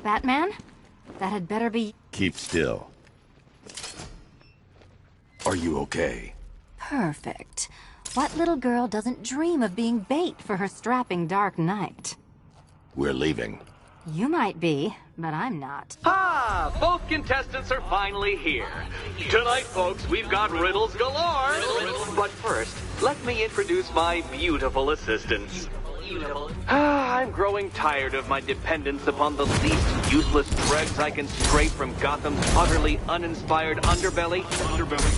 Batman? That had better be... Keep still. Are you okay? Perfect. What little girl doesn't dream of being bait for her strapping Dark Knight? We're leaving. You might be, but I'm not. Ah, both contestants are finally here. Tonight, folks, we've got riddles galore. But first, let me introduce my beautiful assistants. I'm growing tired of my dependence upon the least useless dregs I can scrape from Gotham's utterly uninspired underbelly.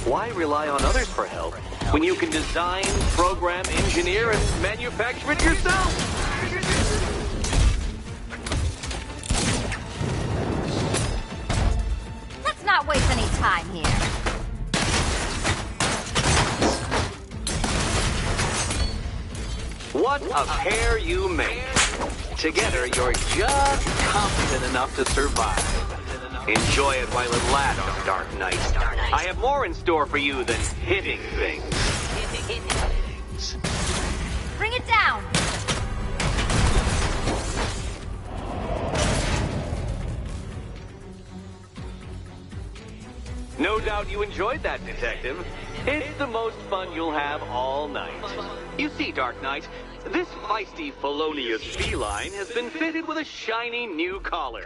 Why rely on others for help when you can design, program, engineer, and manufacture it yourself? Let's not waste any time here. What a pair you make. Together, you're just competent enough to survive. Enjoy it while it lasts, Dark Knight. I have more in store for you than hitting things. Bring it down! No doubt you enjoyed that, Detective. It's the most fun you'll have all night. You see, Dark Knight, this feisty, felonious feline has been fitted with a shiny new collar.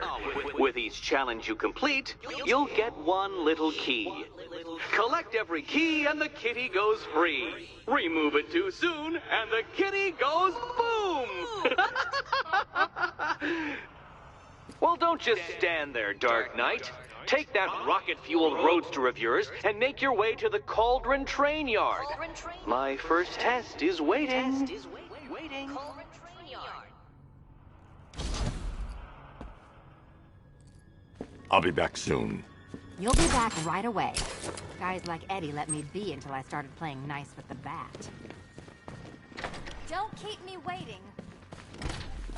With each challenge you complete, you'll get one little key. Collect every key and the kitty goes free. Remove it too soon and the kitty goes boom! Well, don't just stand there, Dark Knight. Take that rocket-fueled roadster of yours and make your way to the Cauldron Train Yard. My first test is waiting. I'll be back soon. You'll be back right away. Guys like Eddie let me be until I started playing nice with the bat. Don't keep me waiting.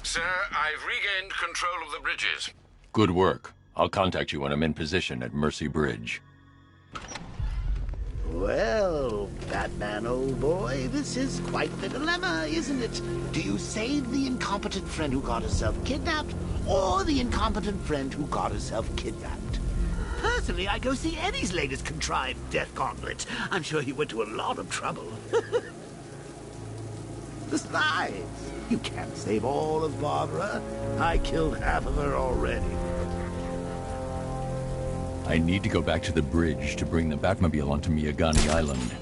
Sir, I've regained control of the bridges. Good work. I'll contact you when I'm in position at Mercy Bridge. Well, Batman, old boy, this is quite the dilemma, isn't it? Do you save the incompetent friend who got herself kidnapped, or the incompetent friend who got herself kidnapped? Personally, I go see Eddie's latest contrived death gauntlet. I'm sure he went to a lot of trouble. Besides, you can't save all of Barbara. I killed half of her already. I need to go back to the bridge to bring the Batmobile onto Miyagani Island.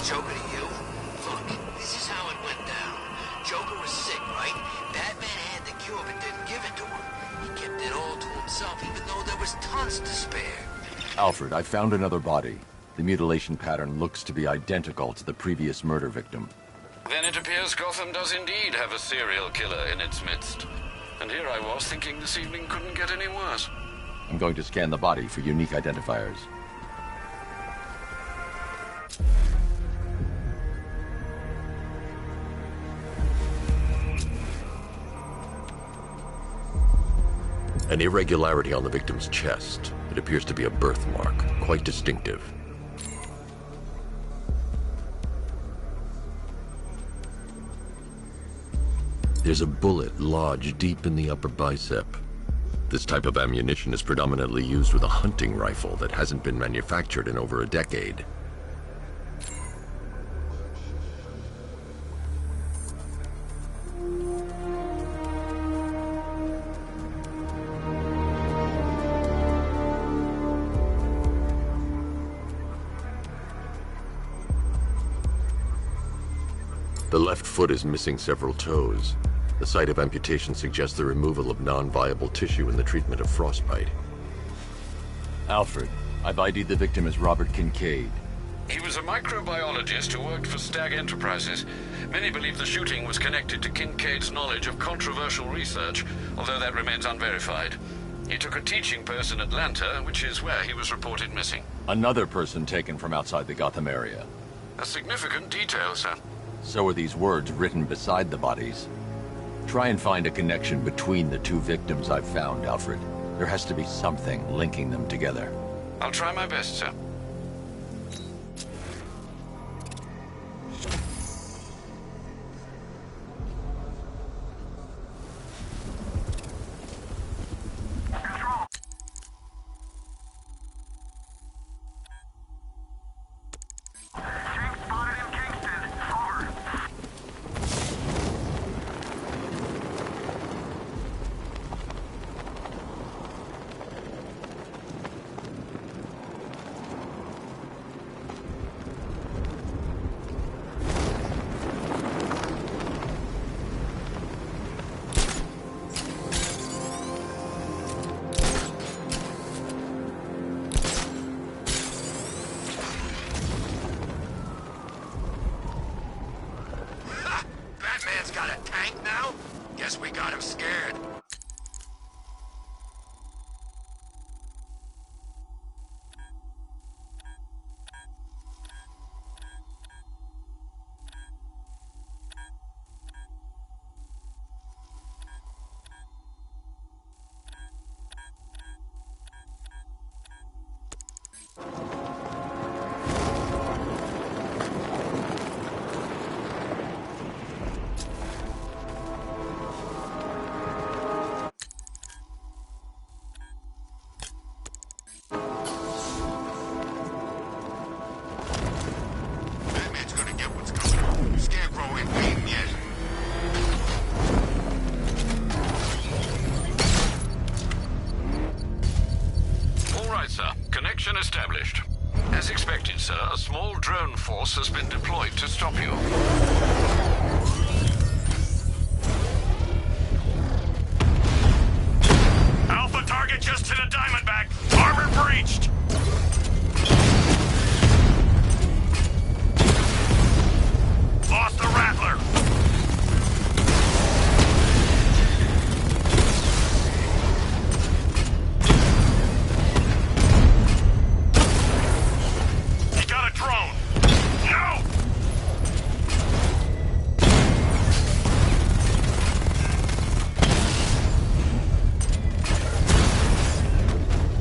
Joker to you? Look, this is how it went down. Joker was sick, right? Batman had the cure but didn't give it to him. He kept it all to himself even though there was tons to spare. Alfred, I found another body. The mutilation pattern looks to be identical to the previous murder victim. Then it appears Gotham does indeed have a serial killer in its midst. And here I was thinking this evening couldn't get any worse. I'm going to scan the body for unique identifiers. An irregularity on the victim's chest. It appears to be a birthmark, quite distinctive. There's a bullet lodged deep in the upper bicep. This type of ammunition is predominantly used with a hunting rifle that hasn't been manufactured in over a decade. The left foot is missing several toes. The site of amputation suggests the removal of non-viable tissue in the treatment of frostbite. Alfred, I've ID'd the victim as Robert Kincaid. He was a microbiologist who worked for Stag Enterprises. Many believe the shooting was connected to Kincaid's knowledge of controversial research, although that remains unverified. He took a teaching post in Atlanta, which is where he was reported missing. Another person taken from outside the Gotham area. A significant detail, sir. So are these words written beside the bodies. Try and find a connection between the two victims I've found, Alfred. There has to be something linking them together. I'll try my best, sir. We got him scared. Connection established. As expected, sir, a small drone force has been deployed to stop you. Alpha target just hit a Diamondback. Armor breached. Lost the Rattler.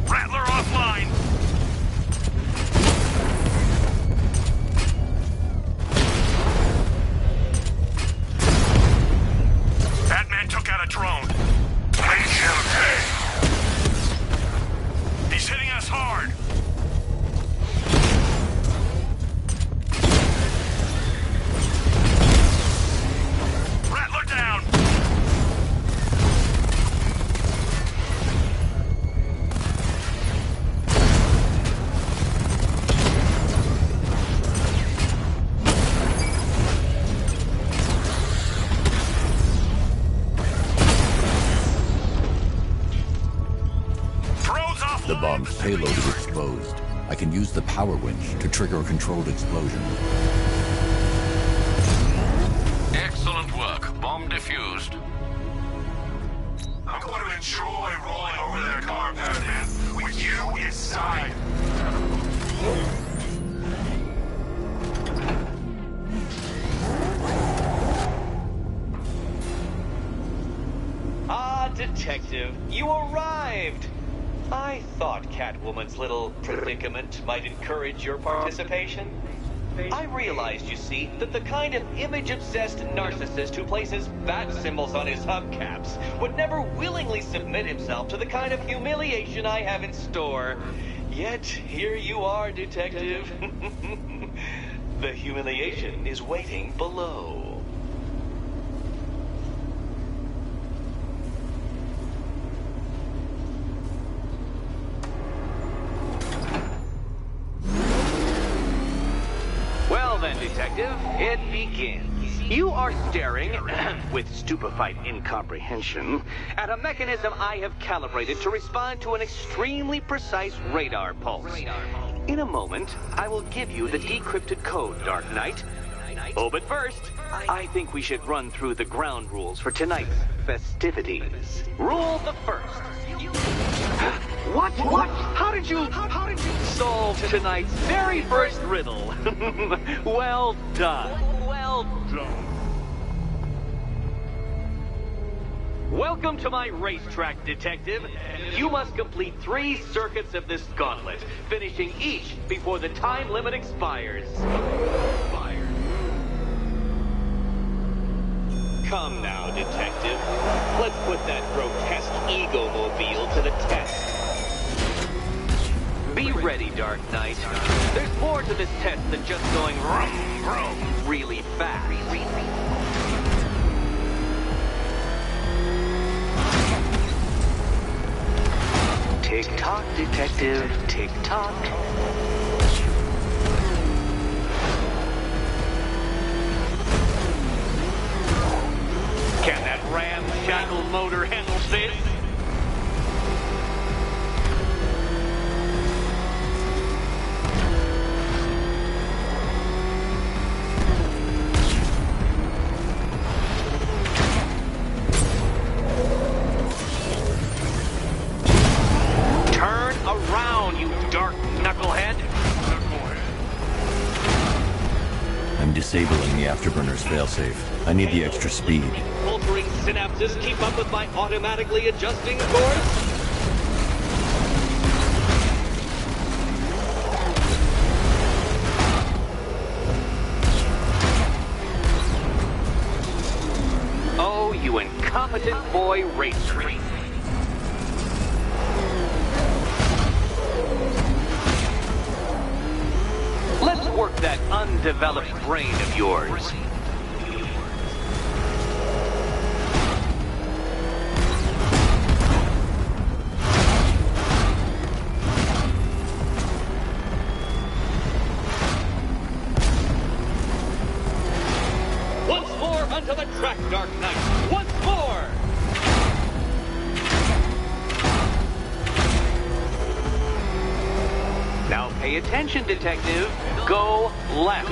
Rattler offline! payload is exposed. I can use the power winch to trigger a controlled explosion. Excellent work. Bomb defused. I'm going to enjoy rolling over that car, Batman, with you inside. Ah, Detective, you arrived! I thought Catwoman's little predicament might encourage your participation. I realized, you see, that the kind of image-obsessed narcissist who places bat symbols on his hubcaps would never willingly submit himself to the kind of humiliation I have in store. Yet, here you are, Detective. The humiliation is waiting below. Well then, Detective, it begins. You are staring, with stupefied incomprehension, at a mechanism I have calibrated to respond to an extremely precise radar pulse. In a moment, I will give you the decrypted code, Dark Knight. Oh, but first, I think we should run through the ground rules for tonight's festivities. Rule the first. What? How did you solve tonight's very first riddle? Well done. Well done. Welcome to my racetrack, Detective. You must complete 3 circuits of this gauntlet, finishing each before the time limit expires. Come now, Detective. Let's put that grotesque ego-mobile to the test. Be ready, Dark Knight. There's more to this test than just going vroom, vroom really fast. Tick-tock, Detective. Tick-tock. Can that ramshackle motor handle this? Turn around, you dark knucklehead. I'm disabling the afterburner's failsafe. I need the extra speed. Altering synapses keep up with my automatically adjusting course? Oh, you incompetent boy racer. Let's work that undeveloped brain of yours. Once more onto the track, Dark Knight. Once more! Now pay attention, Detective. Go left.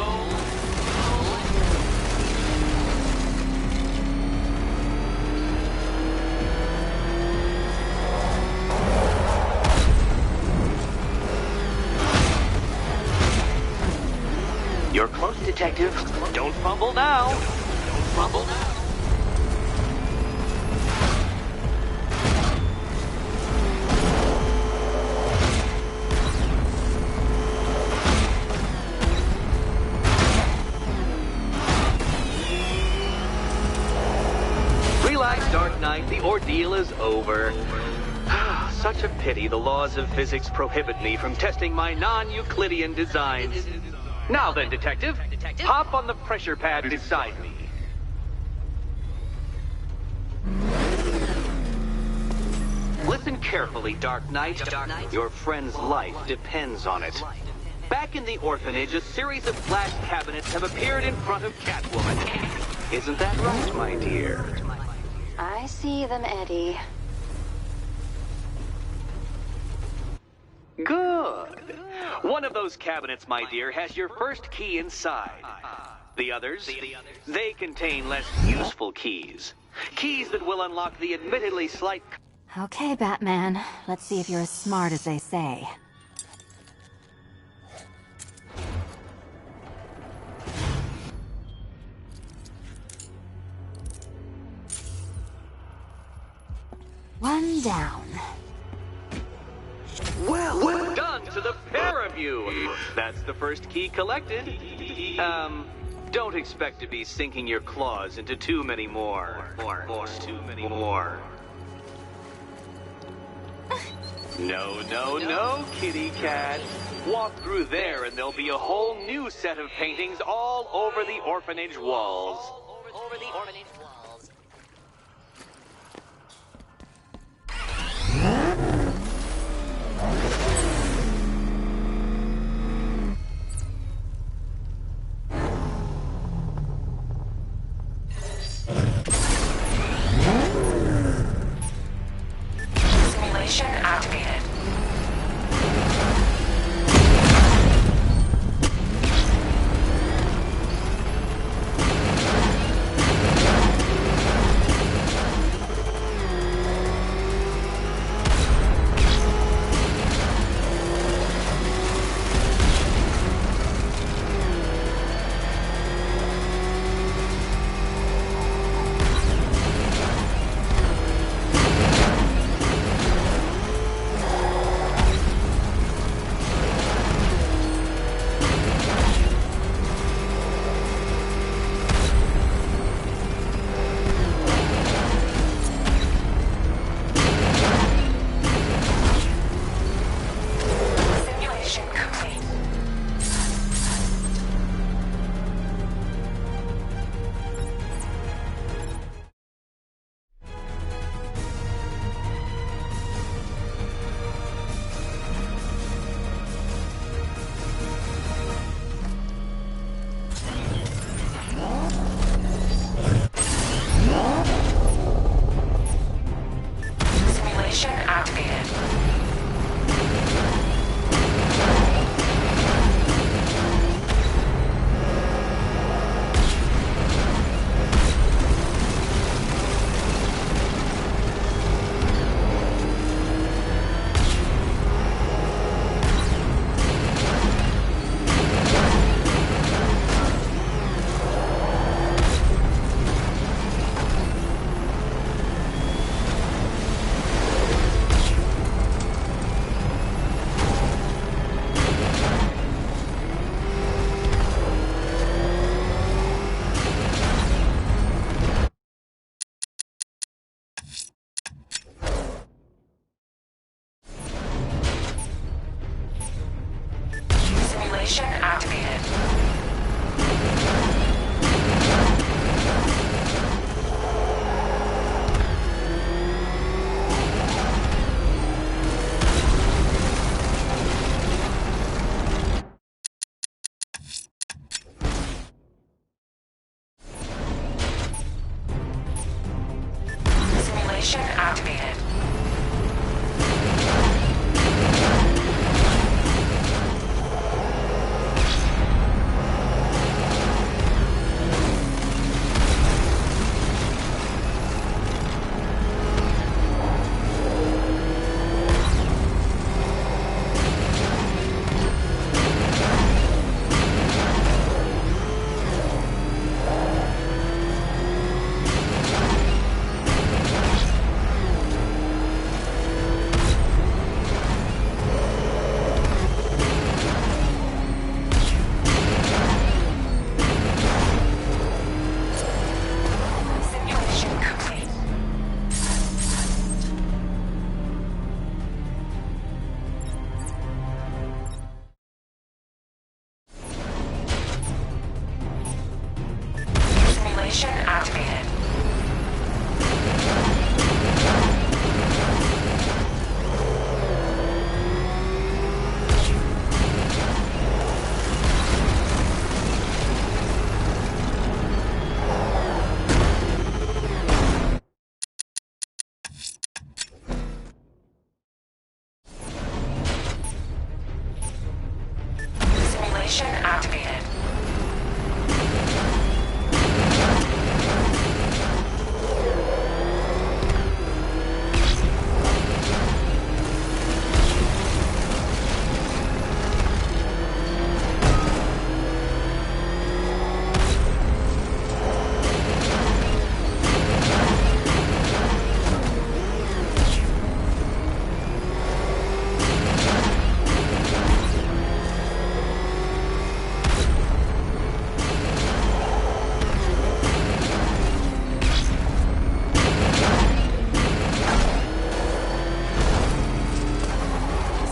You're close, Detective. Don't fumble now. Don't fumble now. Relax, Dark Knight. The ordeal is over. Such a pity the laws of physics prohibit me from testing my non-Euclidean designs. Now then, Detective, hop on the pressure pad beside me. Listen carefully, Dark Knight. Your friend's life depends on it. Back in the orphanage, a series of glass cabinets have appeared in front of Catwoman. Isn't that right, my dear? I see them, Eddie. Good. One of those cabinets, my dear, has your first key inside. The others, they contain less useful keys. Keys that will unlock the admittedly slight... Okay, Batman. Let's see if you're as smart as they say. One down. Well done to the pair of you. That's the first key collected. Don't expect to be sinking your claws into too many more. Too many more. No, kitty cat. Walk through there and there'll be a whole new set of paintings all over the orphanage walls. Simulation activated. Simulation complete. Simulation activated. Simulation activated. Simulation activated. Simulation activated.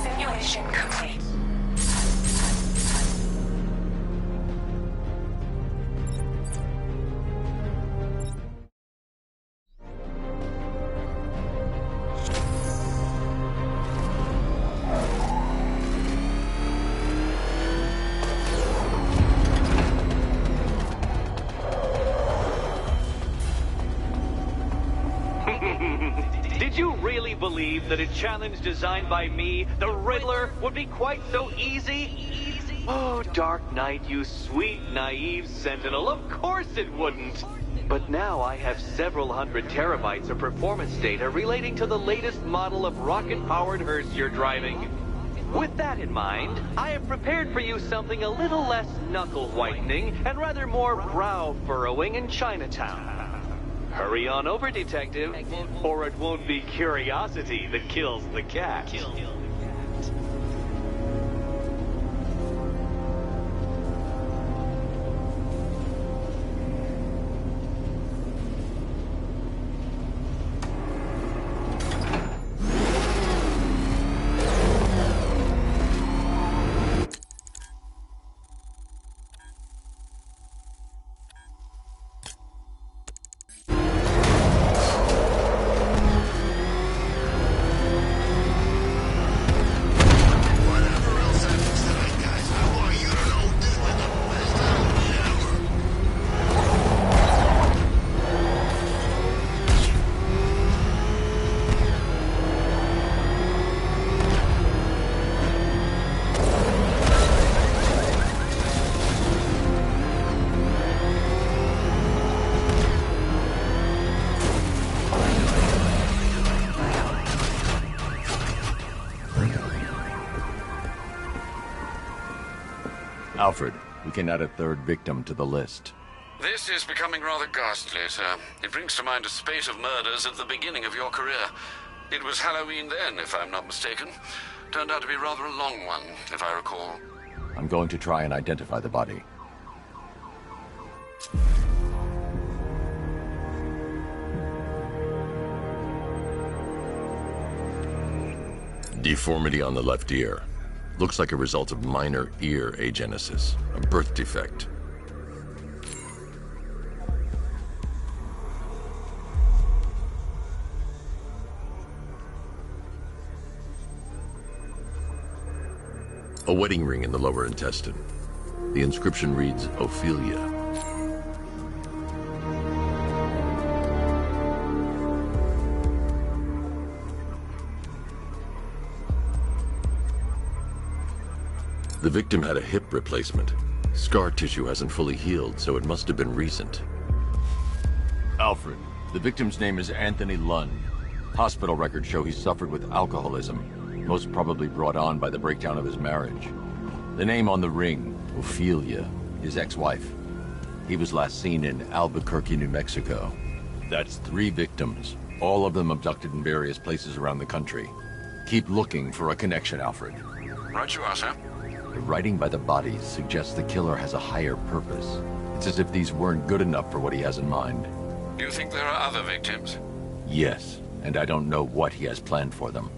Simulation complete. Did you really believe that a challenge designed by me, the Riddler, would be quite so easy? Oh, Dark Knight, you sweet, naive sentinel, of course it wouldn't. But now I have several hundred terabytes of performance data relating to the latest model of rocket-powered hearse you're driving. With that in mind, I have prepared for you something a little less knuckle-whitening and rather more brow-furrowing in Chinatown. Hurry on over, detective, or it won't be curiosity that kills the cat. Alfred, we can add a third victim to the list. This is becoming rather ghastly, sir. It brings to mind a spate of murders at the beginning of your career. It was Halloween then, if I'm not mistaken. Turned out to be rather a long one, if I recall. I'm going to try and identify the body. Deformity on the left ear. Looks like a result of minor ear agenesis, a birth defect. A wedding ring in the lower intestine. The inscription reads, Ophelia. The victim had a hip replacement. Scar tissue hasn't fully healed, so it must have been recent. Alfred, the victim's name is Anthony Lund. Hospital records show he suffered with alcoholism, most probably brought on by the breakdown of his marriage. The name on the ring, Ophelia, his ex-wife. He was last seen in Albuquerque, New Mexico. That's 3 victims, all of them abducted in various places around the country. Keep looking for a connection, Alfred. Right you are, sir. The writing by the bodies suggests the killer has a higher purpose. It's as if these weren't good enough for what he has in mind. Do you think there are other victims? Yes, and I don't know what he has planned for them.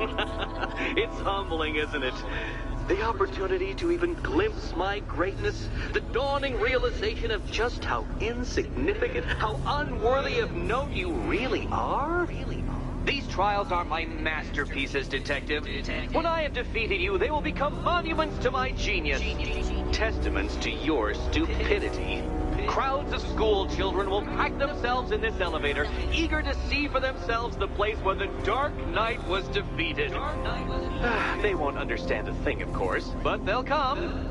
It's humbling, isn't it? The opportunity to even glimpse my greatness, the dawning realization of just how insignificant, how unworthy of note you really are. These trials are my masterpieces, Detective. When I have defeated you, they will become monuments to my genius, testaments to your stupidity. Crowds of school children will pack themselves in this elevator, eager to see for themselves the place where the Dark Knight was defeated. They won't understand a thing, of course, but they'll come.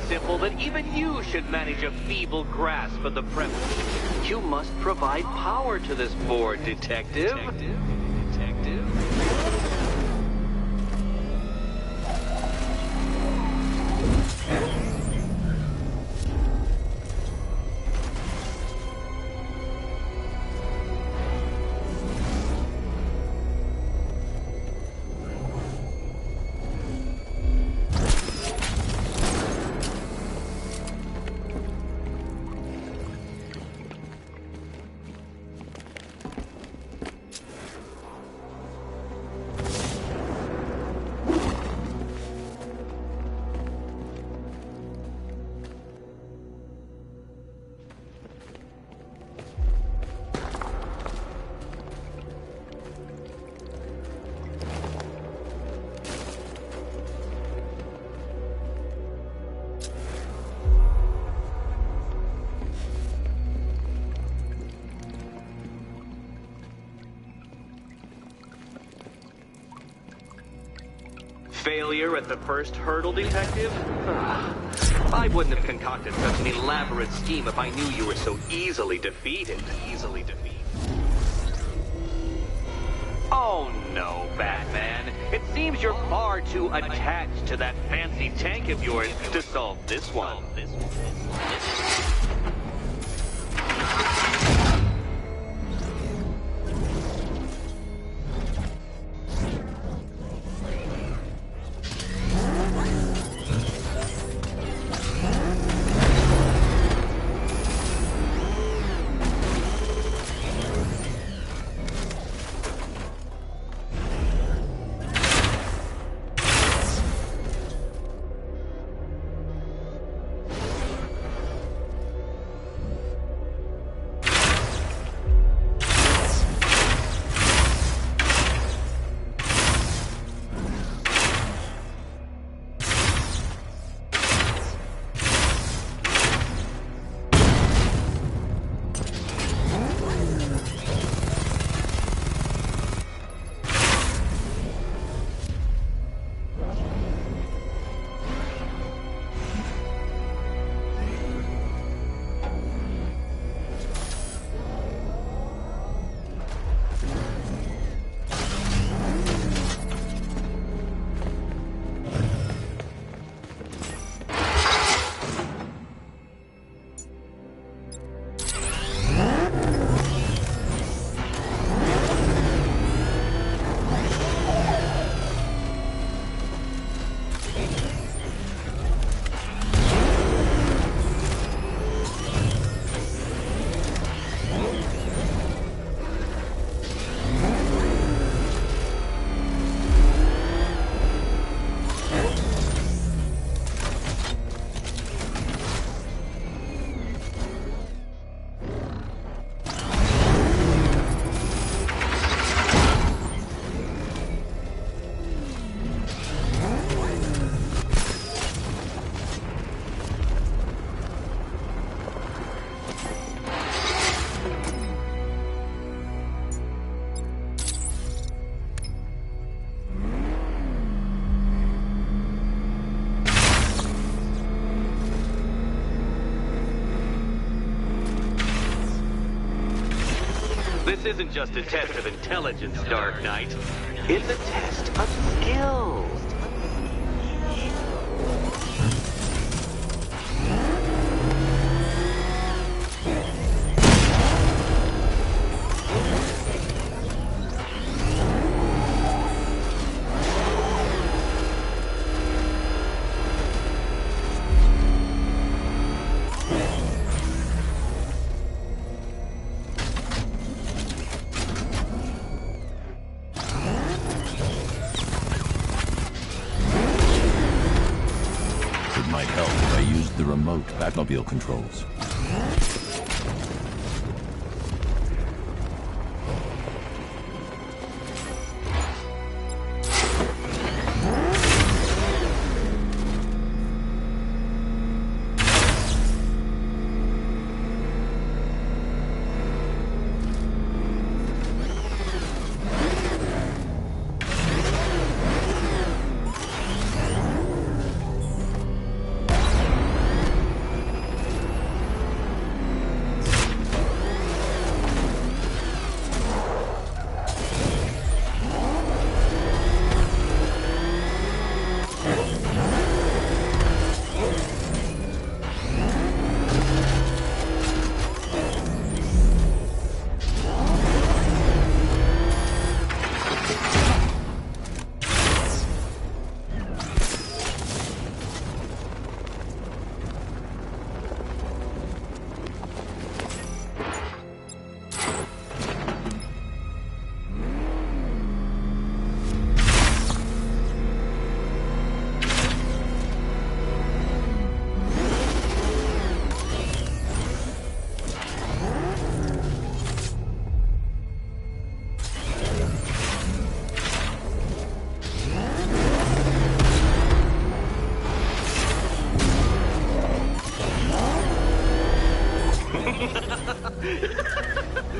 Simple that even you should manage a feeble grasp of the premise. You must provide power to this board, Detective. Failure at the first hurdle, Detective? I wouldn't have concocted such an elaborate scheme if I knew you were so easily defeated. Oh no, Batman. It seems you're far too attached to that fancy tank of yours to solve this one. This isn't just a test of intelligence, Dark Knight. It's a test of skill. Batmobile controls.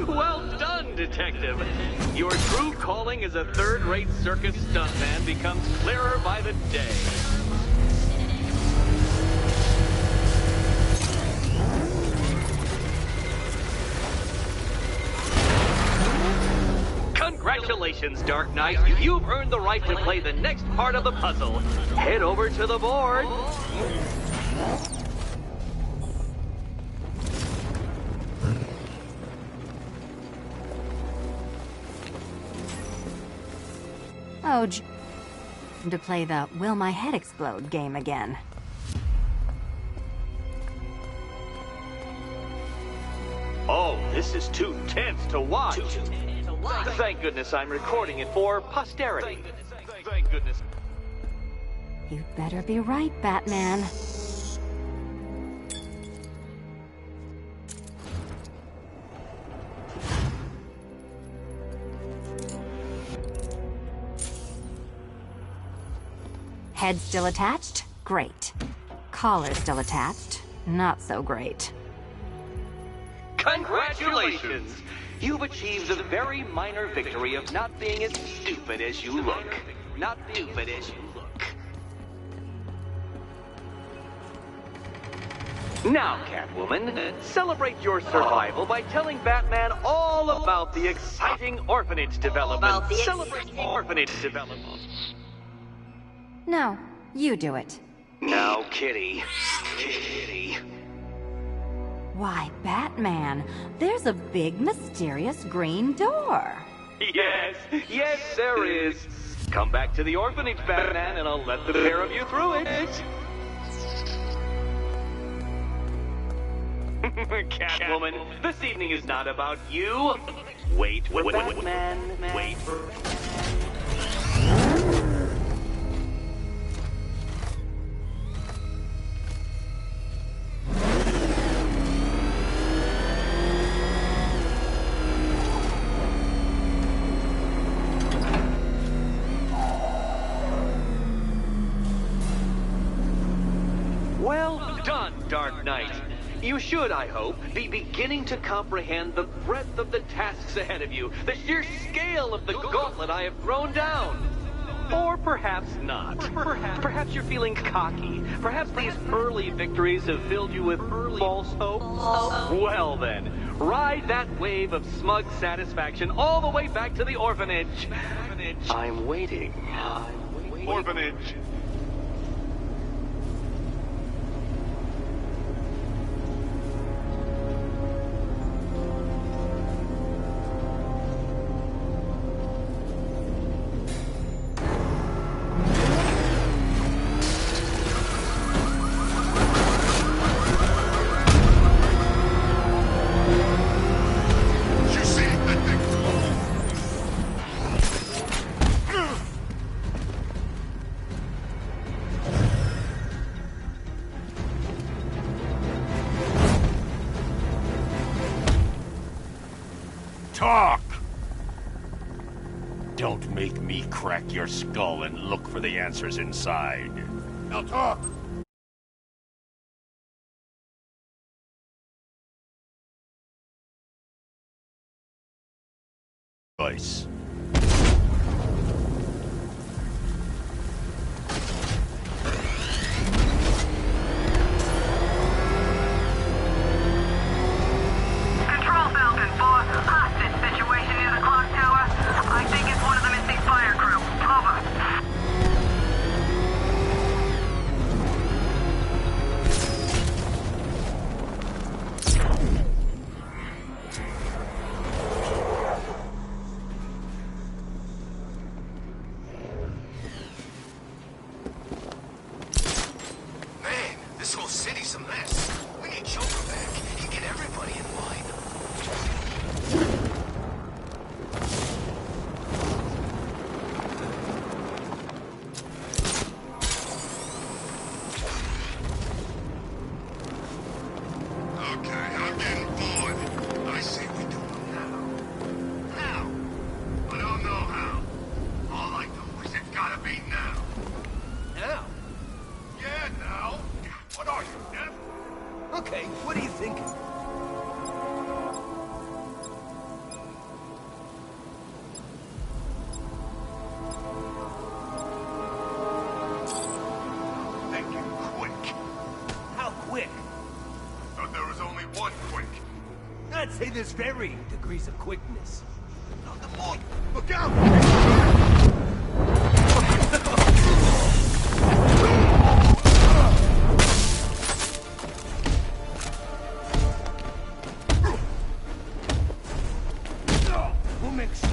Well done, Detective. Your true calling as a third-rate circus stuntman becomes clearer by the day. Congratulations, Dark Knight. You've earned the right to play the next part of the puzzle. Head over to the board. Oh, to play the Will My Head Explode game again. Oh, this is too tense to watch. Thank goodness I'm recording it for posterity. Thank goodness. You'd better be right, Batman. Head still attached? Great. Collar still attached? Not so great. Congratulations! You've achieved the very minor victory of not being as stupid as you look. Not stupid as you look. Now, Catwoman, celebrate your survival by telling Batman all about the exciting orphanage development. Celebrate the orphanage development. No, you do it. Now, Kitty. Kitty. Why, Batman, there's a big, mysterious green door. Yes, there is. Come back to the orphanage, Batman, and I'll let the pair of you through it. Catwoman, this evening is not about you. Wait, Batman, wait for... Well done, Dark Knight. You should, I hope, be beginning to comprehend the breadth of the tasks ahead of you, the sheer scale of the gauntlet I have thrown down. Or perhaps not. Perhaps you're feeling cocky. Perhaps these early victories have filled you with false hope. Well then, ride that wave of smug satisfaction all the way back to the orphanage. I'm waiting. Orphanage. talk! Don't make me crack your skull and look for the answers inside. Now talk! Choice. I'd say there's varying degrees of quickness. Look out! We'll make sure.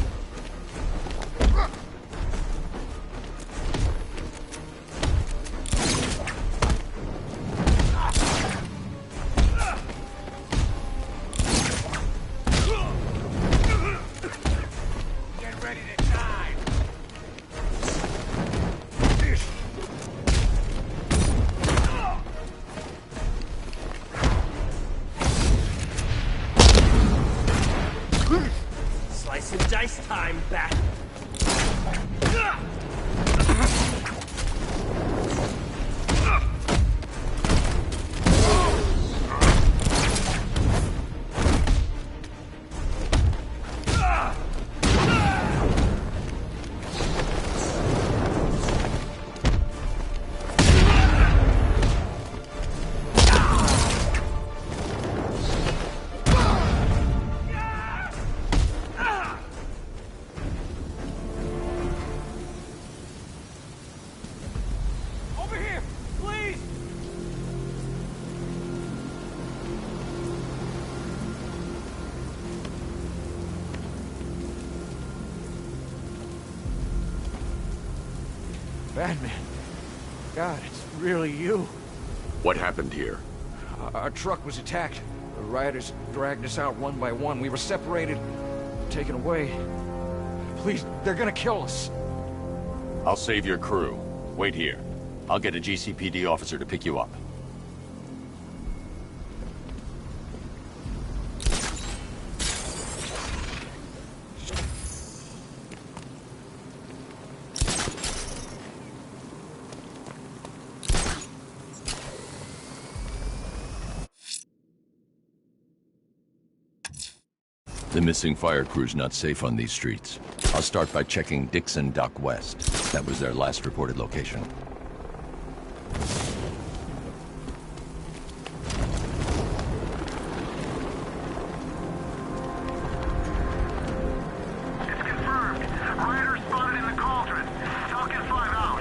Slice and dice time back. Batman. God, it's really you. What happened here? Our truck was attacked. The rioters dragged us out one by one. We were separated, taken away. Please, they're gonna kill us. I'll save your crew. Wait here. I'll get a GCPD officer to pick you up. The missing fire crew's not safe on these streets. I'll start by checking Dixon Dock West. That was their last reported location. It's confirmed. Rioters spotted in the cauldron. Falcon 5 out.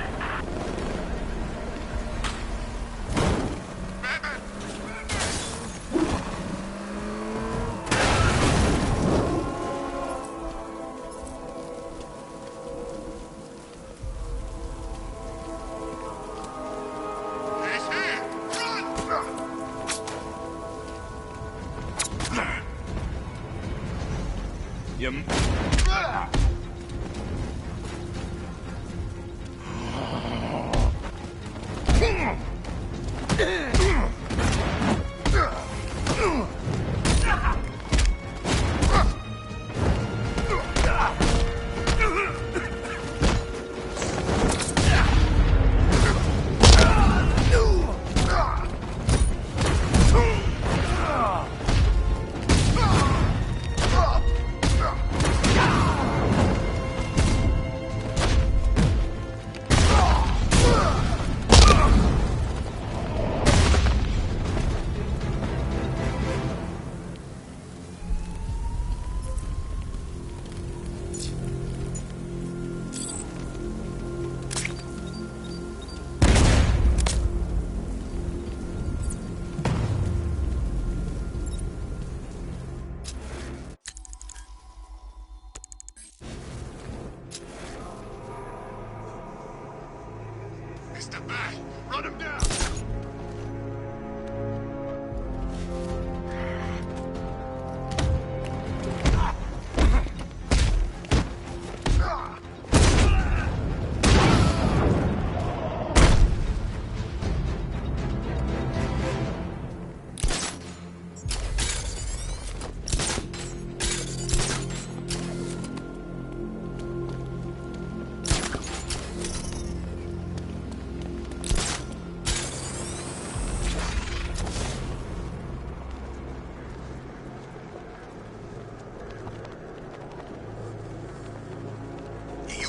Run him down!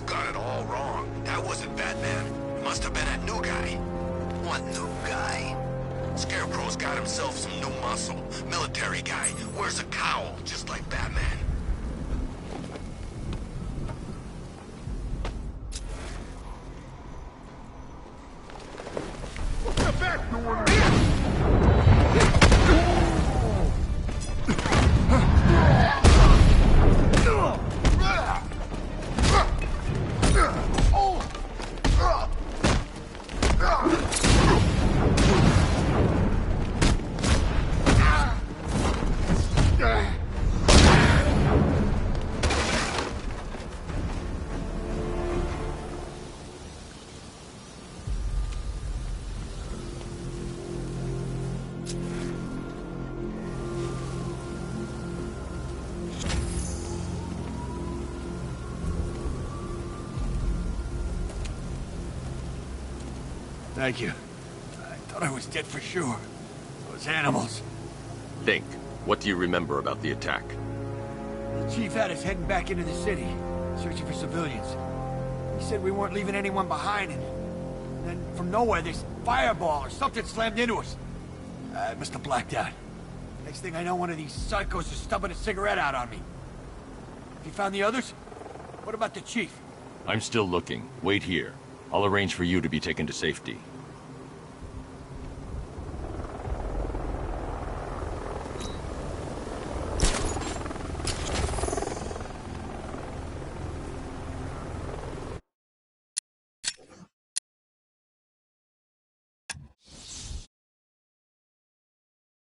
Got it all wrong. That wasn't Batman. It must have been that new guy. What new guy? Scarecrow's got himself some new muscle. Military guy. Wears a cowl, just like Batman. What's the back door? Thank you. I thought I was dead for sure. Those animals. Think. What do you remember about the attack? The chief had us heading back into the city, searching for civilians. He said we weren't leaving anyone behind, and then from nowhere this fireball or something slammed into us. I must have blacked out. Next thing I know, one of these psychos is stubbing a cigarette out on me. Have you found the others? What about the chief? I'm still looking. Wait here. I'll arrange for you to be taken to safety.